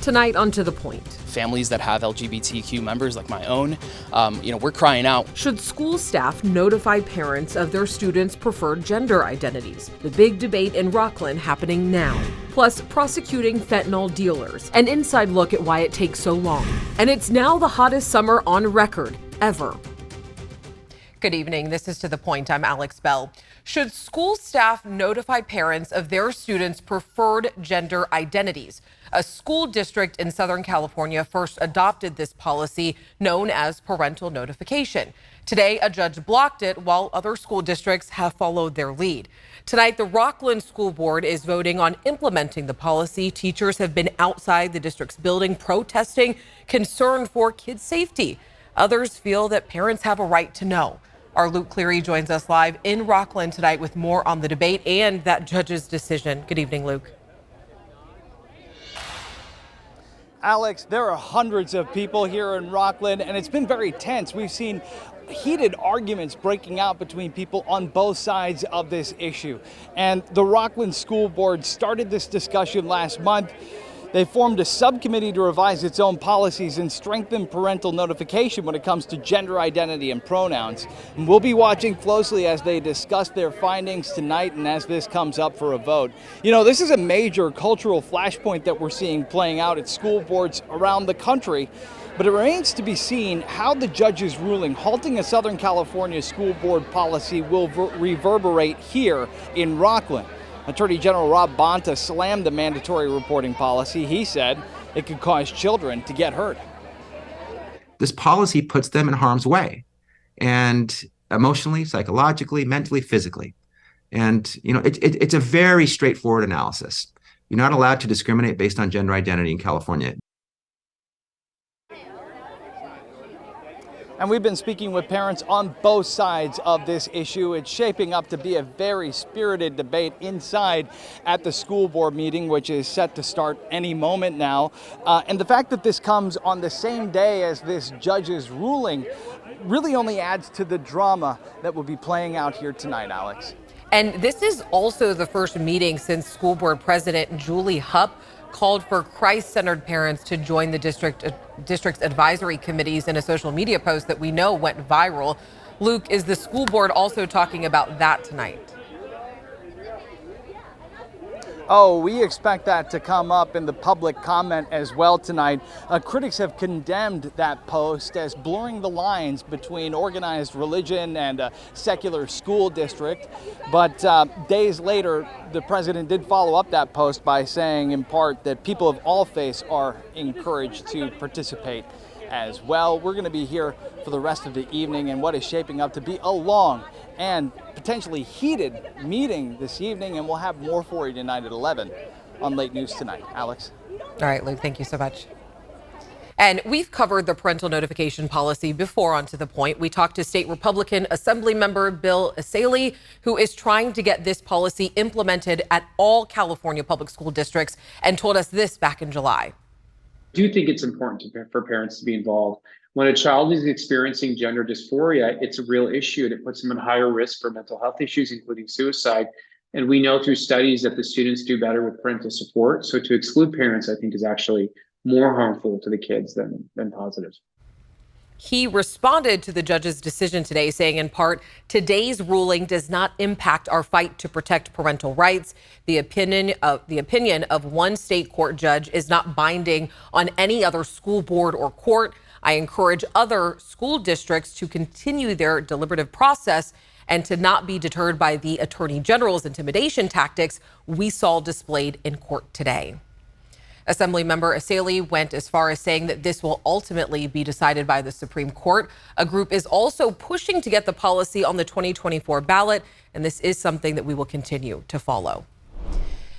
Tonight on To The Point. Families that have LGBTQ members like my own, we're crying out. Should school staff notify parents of their students' preferred gender identities? The big debate in Rocklin happening now. Plus, prosecuting fentanyl dealers. An inside look at why it takes so long. And it's now the hottest summer on record ever. Good evening. This is To The Point. I'm Alex Bell. Should school staff notify parents of their students' preferred gender identities? A school district in Southern California first adopted this policy known as parental notification. Today, a judge blocked it while other school districts have followed their lead. Tonight, the Rocklin School Board is voting on implementing the policy. Teachers have been outside the district's building protesting concern for kids' safety. Others feel that parents have a right to know. Our Luke Cleary joins us live in Rocklin tonight with more on the debate and that judge's decision. Good evening, Luke. Alex, there are hundreds of people here in Rocklin, and it's been very tense. We've seen heated arguments breaking out between people on both sides of this issue. And the Rocklin School Board started this discussion last month. They formed a subcommittee to revise its own policies and strengthen parental notification when it comes to gender identity and pronouns. And we'll be watching closely as they discuss their findings tonight and as this comes up for a vote. You know, this is a major cultural flashpoint that we're seeing playing out at school boards around the country. But it remains to be seen how the judge's ruling halting a Southern California school board policy will reverberate here in Rocklin. Attorney General Rob Bonta slammed the mandatory reporting policy. He said it could cause children to get hurt. This policy puts them in harm's way, and emotionally, psychologically, mentally, physically. And, it's a very straightforward analysis. You're not allowed to discriminate based on gender identity in California. And we've been speaking with parents on both sides of this issue. It's shaping up to be a very spirited debate inside at the school board meeting, which is set to start any moment now. And the fact that this comes on the same day as this judge's ruling really only adds to the drama that will be playing out here tonight, Alex. And this is also the first meeting since school board president Julie Hupp called for Christ-centered parents to join the district's advisory committees in a social media post that we know went viral. Luke, is the school board also talking about that tonight? Oh, we expect that to come up in the public comment as well tonight. Critics have condemned that post as blurring the lines between organized religion and a secular school district. But days later, the president did follow up that post by saying, in part, that people of all faiths are encouraged to participate as well. We're going to be here for the rest of the evening in what is shaping up to be a long and potentially heated meeting this evening, and we'll have more for you tonight at 11 on Late News Tonight. Alex? All right, Luke, thank you so much. And we've covered the parental notification policy before on To The Point. We talked to state Republican Assembly member Bill Astle, who is trying to get this policy implemented at all California public school districts, and told us this back in July. I do think it's important for parents to be involved. When a child is experiencing gender dysphoria, it's a real issue and it puts them at higher risk for mental health issues, including suicide. And we know through studies that the students do better with parental support. So to exclude parents, I think, is actually more harmful to the kids than positive. He responded to the judge's decision today, saying in part, today's ruling does not impact our fight to protect parental rights. The opinion of one state court judge is not binding on any other school board or court. I encourage other school districts to continue their deliberative process and to not be deterred by the Attorney General's intimidation tactics we saw displayed in court today. Assemblymember Astle went as far as saying that this will ultimately be decided by the Supreme Court. A group is also pushing to get the policy on the 2024 ballot, and this is something that we will continue to follow.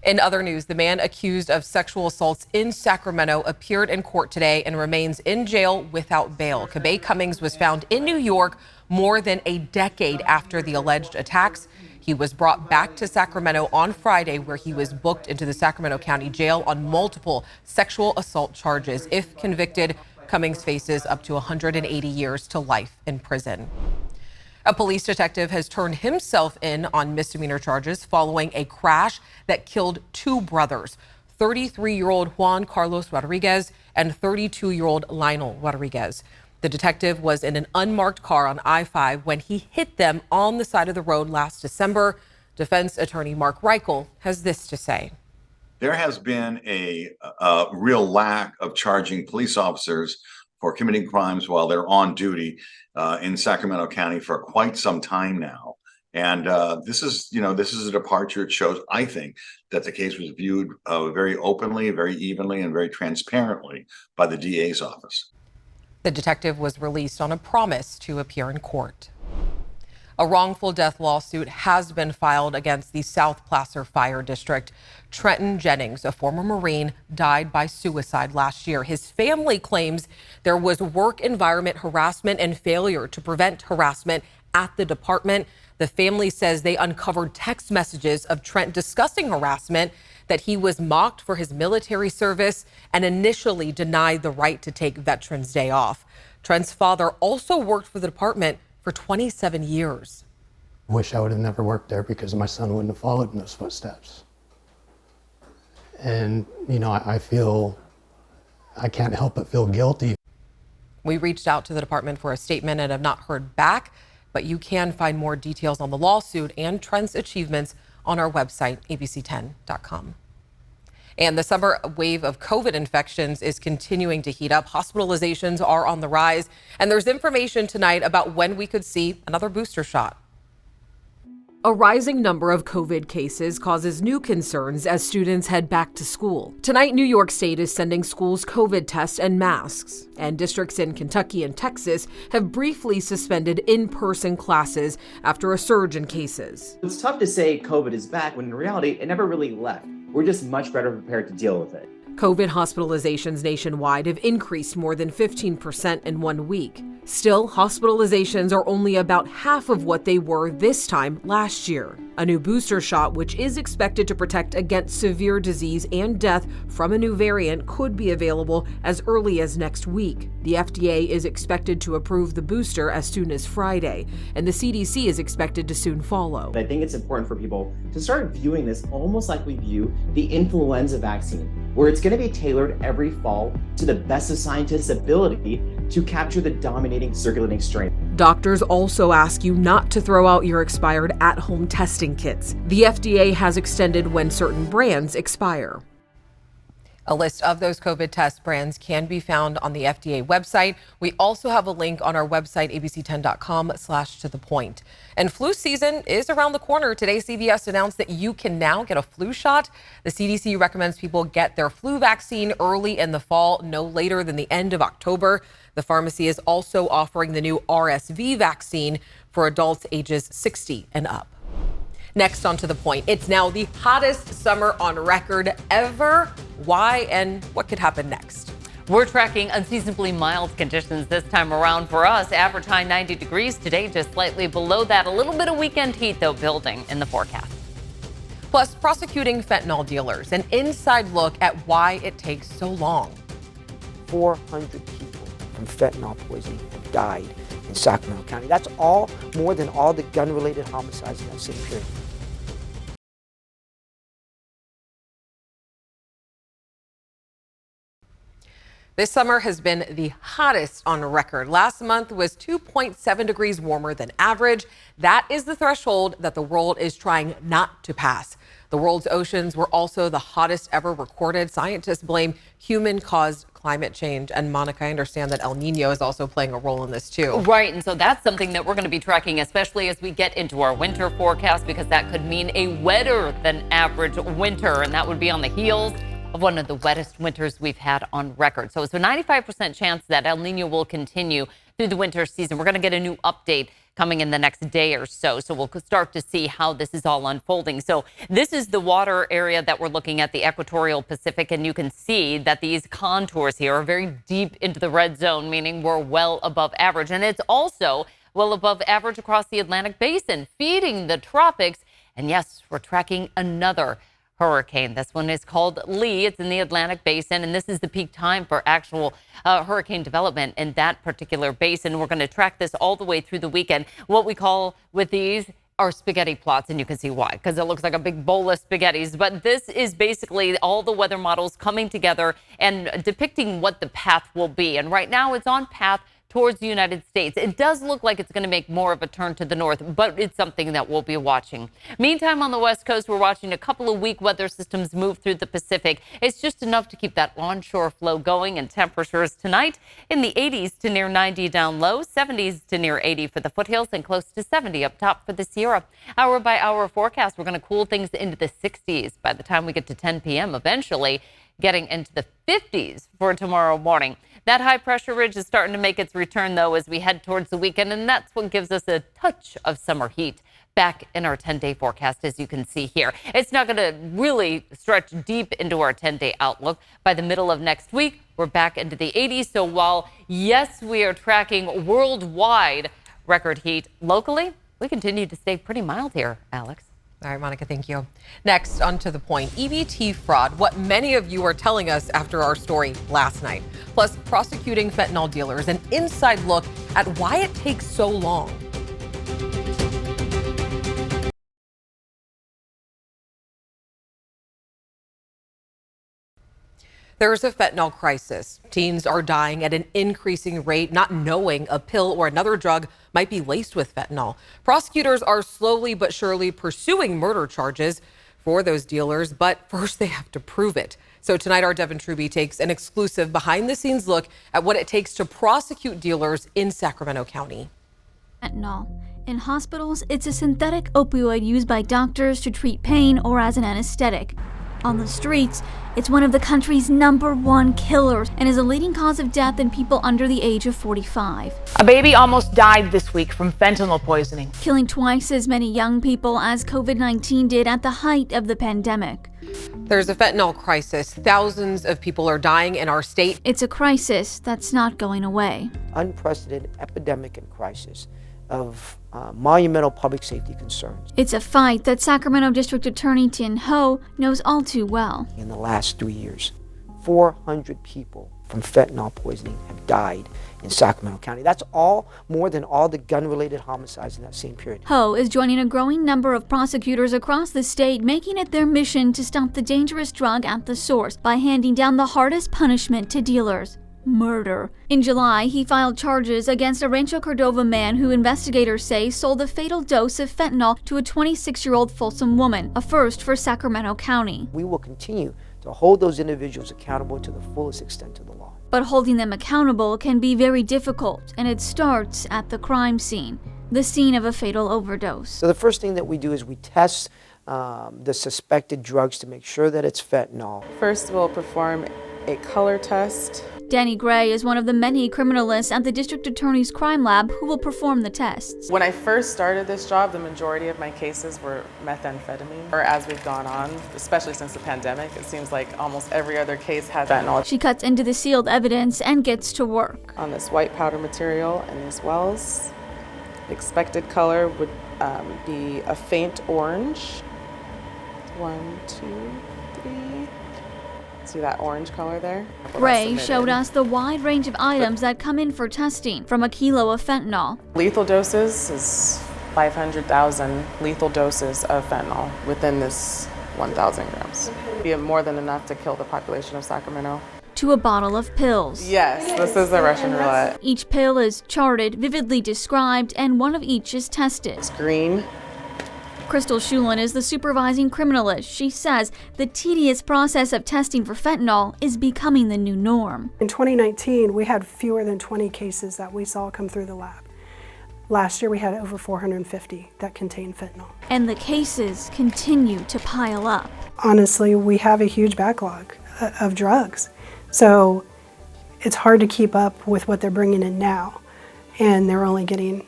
In other news, the man accused of sexual assaults in Sacramento appeared in court today and remains in jail without bail. Kebay Cummings was found in New York more than a decade after the alleged attacks. He was brought back to Sacramento on Friday, where he was booked into the Sacramento County Jail on multiple sexual assault charges. If convicted, Cummings faces up to 180 years to life in prison. A police detective has turned himself in on misdemeanor charges following a crash that killed two brothers. 33-year-old Juan Carlos Rodriguez and 32-year-old Lionel Rodriguez. The detective was in an unmarked car on I-5 when he hit them on the side of the road last December. Defense attorney Mark Rocklin has this to say. There has been a real lack of charging police officers for committing crimes while they're on duty in Sacramento County for quite some time now. And this is a departure. It shows, I think, that the case was viewed very openly, very evenly, and very transparently by the DA's office. The detective was released on a promise to appear in court. A wrongful death lawsuit has been filed against the South Placer Fire District. Trenton Jennings, a former Marine, died by suicide last year. His family claims there was work environment harassment and failure to prevent harassment at the department. The family says they uncovered text messages of Trent discussing harassment, that he was mocked for his military service and initially denied the right to take Veterans Day off. Trent's father also worked for the department for 27 years. I wish I would have never worked there because my son wouldn't have followed in those footsteps. And, I can't help but feel guilty. We reached out to the department for a statement and have not heard back, but you can find more details on the lawsuit and Trent's achievements on our website, abc10.com. And the summer wave of COVID infections is continuing to heat up. Hospitalizations are on the rise, and there's information tonight about when we could see another booster shot. A rising number of COVID cases causes new concerns as students head back to school. Tonight, New York State is sending schools COVID tests and masks, and districts in Kentucky and Texas have briefly suspended in-person classes after a surge in cases. It's tough to say COVID is back when in reality, it never really left. We're just much better prepared to deal with it. COVID hospitalizations nationwide have increased more than 15% in 1 week. Still, hospitalizations are only about half of what they were this time last year. A new booster shot, which is expected to protect against severe disease and death from a new variant, could be available as early as next week. The FDA is expected to approve the booster as soon as Friday, and the CDC is expected to soon follow. I think it's important for people to start viewing this almost like we view the influenza vaccine, where it's going to be tailored every fall to the best of scientists' ability to capture the dominating circulating strain. Doctors also ask you not to throw out your expired at-home testing kits. The FDA has extended when certain brands expire. A list of those COVID test brands can be found on the FDA website. We also have a link on our website, abc10.com/tothepoint. And flu season is around the corner. Today, CBS announced that you can now get a flu shot. The CDC recommends people get their flu vaccine early in the fall, no later than the end of October. The pharmacy is also offering the new RSV vaccine for adults ages 60 and up. Next on To The Point, it's now the hottest summer on record ever. Why and what could happen next? We're tracking unseasonably mild conditions this time around for us. Average high 90 degrees today, just slightly below that. A little bit of weekend heat, though, building in the forecast. Plus, prosecuting fentanyl dealers, an inside look at why it takes so long. 400 people from fentanyl poisoning have died in Sacramento County. That's all more than all the gun-related homicides in that same period. This summer has been the hottest on record. Last month was 2.7 degrees warmer than average. That is the threshold that the world is trying not to pass. The world's oceans were also the hottest ever recorded. Scientists blame human-caused climate change. And Monica, I understand that El Nino is also playing a role in this too. Right, and so that's something that we're going to be tracking, especially as we get into our winter forecast, because that could mean a wetter than average winter, and that would be on the heels of one of the wettest winters we've had on record. So it's a 95% chance that El Nino will continue through the winter season. We're going to get a new update coming in the next day or so. So we'll start to see how this is all unfolding. So this is the water area that we're looking at, the equatorial Pacific, and you can see that these contours here are very deep into the red zone, meaning we're well above average. And it's also well above average across the Atlantic basin, feeding the tropics. And yes, we're tracking another hurricane. This one is called Lee. It's in the Atlantic basin, and this is the peak time for actual hurricane development in that particular basin. We're going to track this all the way through the weekend. What we call with these our spaghetti plots, and you can see why, because it looks like a big bowl of spaghettis. But this is basically all the weather models coming together and depicting what the path will be. And right now it's on path towards the United States. It does look like it's going to make more of a turn to the north, but it's something that we'll be watching. Meantime, on the West Coast, we're watching a couple of weak weather systems move through the Pacific. It's just enough to keep that onshore flow going, and temperatures tonight in the 80s to near 90 down low, 70s to near 80 for the foothills, and close to 70 up top for the Sierra. Hour by hour forecast, we're going to cool things into the 60s by the time we get to 10 p.m. eventually getting into the 50s for tomorrow morning. That high pressure ridge is starting to make its return, though, as we head towards the weekend, and that's what gives us a touch of summer heat back in our 10-day forecast, as you can see here. It's not going to really stretch deep into our 10-day outlook. By the middle of next week, we're back into the 80s. So while, yes, we are tracking worldwide record heat, locally, we continue to stay pretty mild here, Alex. All right, Monica, thank you. Next, on to the point. EBT fraud, what many of you are telling us after our story last night. Plus, prosecuting fentanyl dealers, an inside look at why it takes so long. There's a fentanyl crisis. Teens are dying at an increasing rate, not knowing a pill or another drug might be laced with fentanyl. Prosecutors are slowly but surely pursuing murder charges for those dealers, but first they have to prove it. So tonight, our Devin Truby takes an exclusive behind-the-scenes look at what it takes to prosecute dealers in Sacramento County. Fentanyl. In hospitals, it's a synthetic opioid used by doctors to treat pain or as an anesthetic. On the streets, it's one of the country's #1 killers and is a leading cause of death in people under the age of 45. A baby almost died this week from fentanyl poisoning, killing twice as many young people as COVID-19 did at the height of the pandemic. There's a fentanyl crisis. Thousands of people are dying in our state. It's a crisis that's not going away. Unprecedented epidemic and crisis of monumental public safety concerns. It's a fight that Sacramento District Attorney Tin Ho knows all too well. In the last 3 years, 400 people from fentanyl poisoning have died in Sacramento County. That's all more than all the gun-related homicides in that same period. Ho is joining a growing number of prosecutors across the state, making it their mission to stop the dangerous drug at the source by handing down the hardest punishment to dealers: murder. In July, he filed charges against a Rancho Cordova man who investigators say sold a fatal dose of fentanyl to a 26-year-old Folsom woman, a first for Sacramento County. We will continue to hold those individuals accountable to the fullest extent of the law. But holding them accountable can be very difficult, and it starts at the crime scene, the scene of a fatal overdose. So the first thing that we do is we test the suspected drugs to make sure that it's fentanyl. First, we'll perform a color test. Danny Gray is one of the many criminalists at the District Attorney's Crime Lab who will perform the tests. When I first started this job, the majority of my cases were methamphetamine. Or as we've gone on, especially since the pandemic, it seems like almost every other case had fentanyl. She cuts into the sealed evidence and gets to work. On this white powder material and these wells, the expected color would be a faint orange. 1, 2, 3. See that orange color there? Gray showed us the wide range of items that come in for testing, from a kilo of fentanyl. Lethal doses is 500,000 lethal doses of fentanyl within this 1,000 grams. Be more than enough to kill the population of Sacramento. To a bottle of pills. Yes, this is the Russian roulette. Each pill is charted, vividly described, and one of each is tested. It's green. Crystal Shulin is the supervising criminalist. She says the tedious process of testing for fentanyl is becoming the new norm. In 2019, we had fewer than 20 cases that we saw come through the lab. Last year, we had over 450 that contained fentanyl. And the cases continue to pile up. Honestly, we have a huge backlog of drugs. So it's hard to keep up with what they're bringing in now. And they're only getting,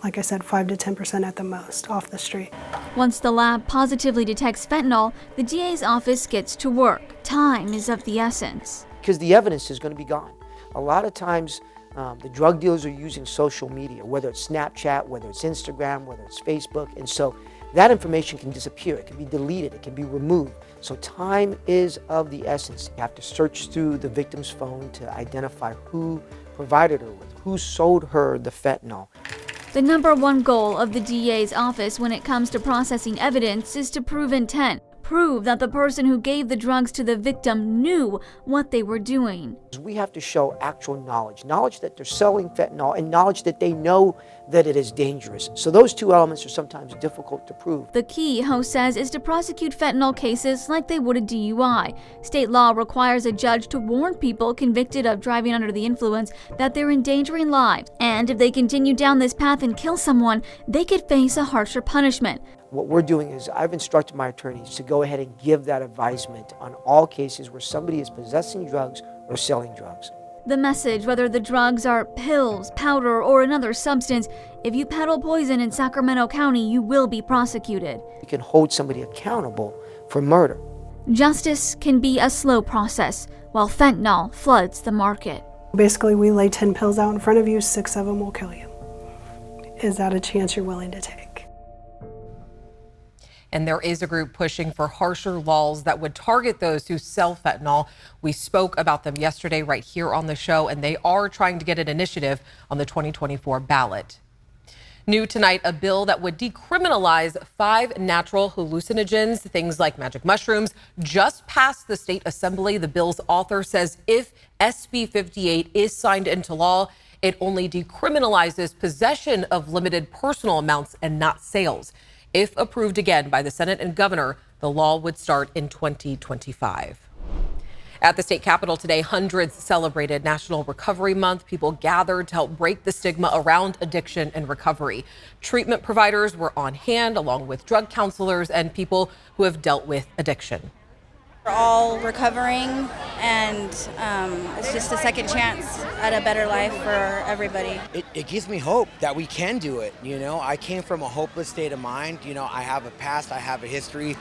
like I said, 5 to 10% at the most off the street. Once the lab positively detects fentanyl, the DA's office gets to work. Time is of the essence. Because the evidence is going to be gone. A lot of times, the drug dealers are using social media, whether it's Snapchat, whether it's Instagram, whether it's Facebook, and so that information can disappear. It can be deleted, it can be removed. So time is of the essence. You have to search through the victim's phone to identify who provided her with, who sold her the fentanyl. The number one goal of the DA's office when it comes to processing evidence is to prove intent. Prove that the person who gave the drugs to the victim knew what they were doing. We have to show actual knowledge that they're selling fentanyl and knowledge that they know that it is dangerous. So those two elements are sometimes difficult to prove. The key, Ho says, is to prosecute fentanyl cases like they would a DUI. State law requires a judge to warn people convicted of driving under the influence that they're endangering lives. And if they continue down this path and kill someone, they could face a harsher punishment. What we're doing is I've instructed my attorneys to go ahead and give that advisement on all cases where somebody is possessing drugs or selling drugs. The message, whether the drugs are pills, powder, or another substance, if you peddle poison in Sacramento County, you will be prosecuted. You can hold somebody accountable for murder. Justice can be a slow process, while fentanyl floods the market. Basically, we lay 10 pills out in front of you, 6 of them will kill you. Is that a chance you're willing to take? And there is a group pushing for harsher laws that would target those who sell fentanyl. We spoke about them yesterday right here on the show, and they are trying to get an initiative on the 2024 ballot. New tonight, a bill that would decriminalize 5 natural hallucinogens, things like magic mushrooms, just passed the state assembly. The bill's author says if SB 58 is signed into law, it only decriminalizes possession of limited personal amounts and not sales. If approved again by the Senate and governor, the law would start in 2025. At the state capitol today, hundreds celebrated National Recovery Month. People gathered to help break the stigma around addiction and recovery. Treatment providers were on hand, along with drug counselors and people who have dealt with addiction. We're all recovering, and it's just a second chance at a better life for everybody. It gives me hope that we can do it. You know, I came from a hopeless state of mind. You know, I have a past, I have a history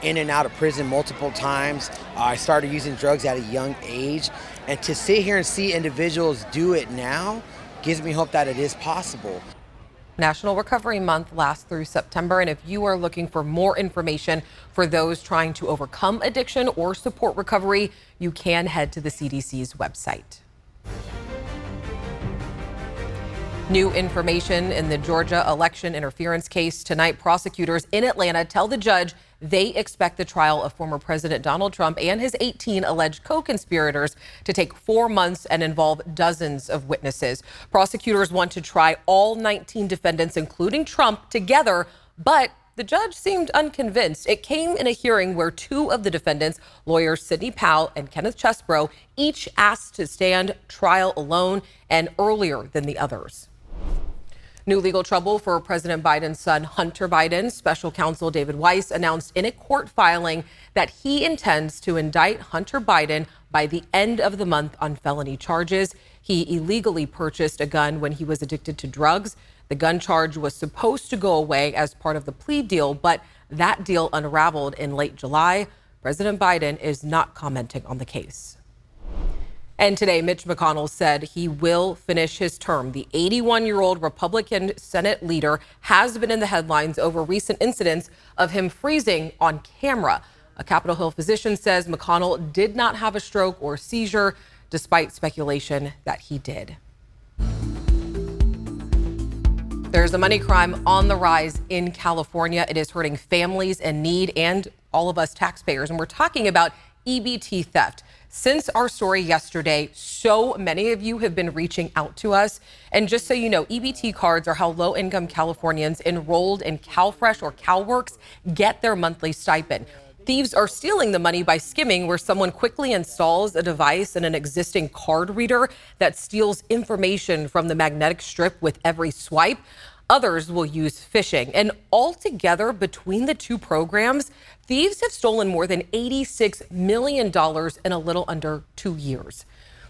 in and out of prison multiple times. I started using drugs at a young age, and to sit here and see individuals do it now gives me hope that it is possible. National Recovery Month lasts through September, and if you are looking for more information for those trying to overcome addiction or support recovery, you can head to the CDC's website. New information in the Georgia election interference case tonight. Prosecutors in Atlanta tell the judge they expect the trial of former President Donald Trump and his 18 alleged co-conspirators to take 4 months and involve dozens of witnesses. Prosecutors want to try all 19 defendants, including Trump, together, but the judge seemed unconvinced. It came in a hearing where 2 of the defendants, lawyers Sidney Powell and Kenneth Chesbrough, each asked to stand trial alone and earlier than the others. New legal trouble for President Biden's son, Hunter Biden. Special counsel David Weiss announced in a court filing that he intends to indict Hunter Biden by the end of the month on felony charges. He illegally purchased a gun when he was addicted to drugs. The gun charge was supposed to go away as part of the plea deal, but that deal unraveled in late July. President Biden is not commenting on the case. And today, Mitch McConnell said he will finish his term. The 81-year-old Republican Senate leader has been in the headlines over recent incidents of him freezing on camera. A Capitol Hill physician says McConnell did not have a stroke or seizure, despite speculation that he did. There's a money crime on the rise in California. It is hurting families in need and all of us taxpayers. And we're talking about EBT theft. Since our story yesterday, so many of you have been reaching out to us. And just so you know, EBT cards are how low-income Californians enrolled in CalFresh or CalWorks get their monthly stipend. Thieves are stealing the money by skimming, where someone quickly installs a device in an existing card reader that steals information from the magnetic strip with every swipe. Others will use phishing. And altogether, between the two programs, thieves have stolen more than $86 million in a little under 2 years.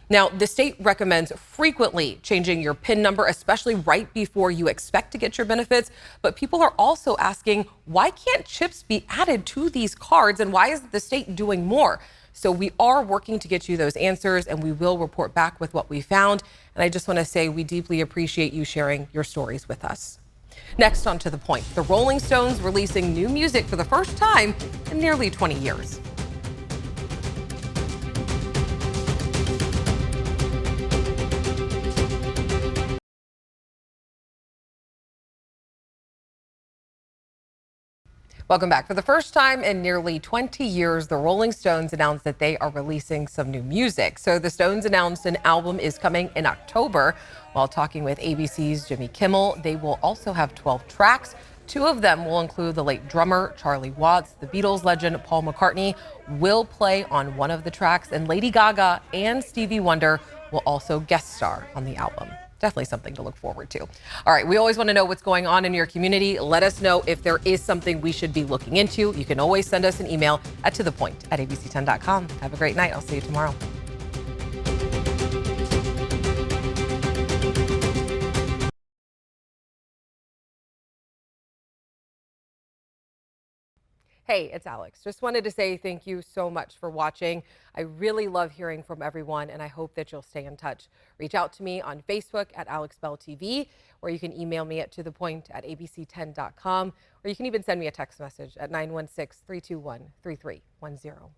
Now, the state recommends frequently changing your PIN number, especially right before you expect to get your benefits. But people are also asking, why can't chips be added to these cards, and why isn't the state doing more? So we are working to get you those answers, and we will report back with what we found. And I just want to say we deeply appreciate you sharing your stories with us. Next, on To The Point, the Rolling Stones releasing new music for the first time in nearly 20 years. Welcome back. For the first time in nearly 20 years, the Rolling Stones announced that they are releasing some new music. So the Stones announced an album is coming in October. While talking with ABC's Jimmy Kimmel, they will also have 12 tracks. 2 of them will include the late drummer Charlie Watts. The Beatles legend Paul McCartney will play on one of the tracks, and Lady Gaga and Stevie Wonder will also guest star on the album. Definitely something to look forward to. All right, we always want to know what's going on in your community. Let us know if there is something we should be looking into. You can always send us an email at tothepoint@abc10.com. Have a great night. I'll see you tomorrow. Hey, it's Alex. Just wanted to say thank you so much for watching. I really love hearing from everyone, and I hope that you'll stay in touch. Reach out to me on Facebook at AlexBellTV, or you can email me at tothepoint@abc10.com, or you can even send me a text message at 916-321-3310.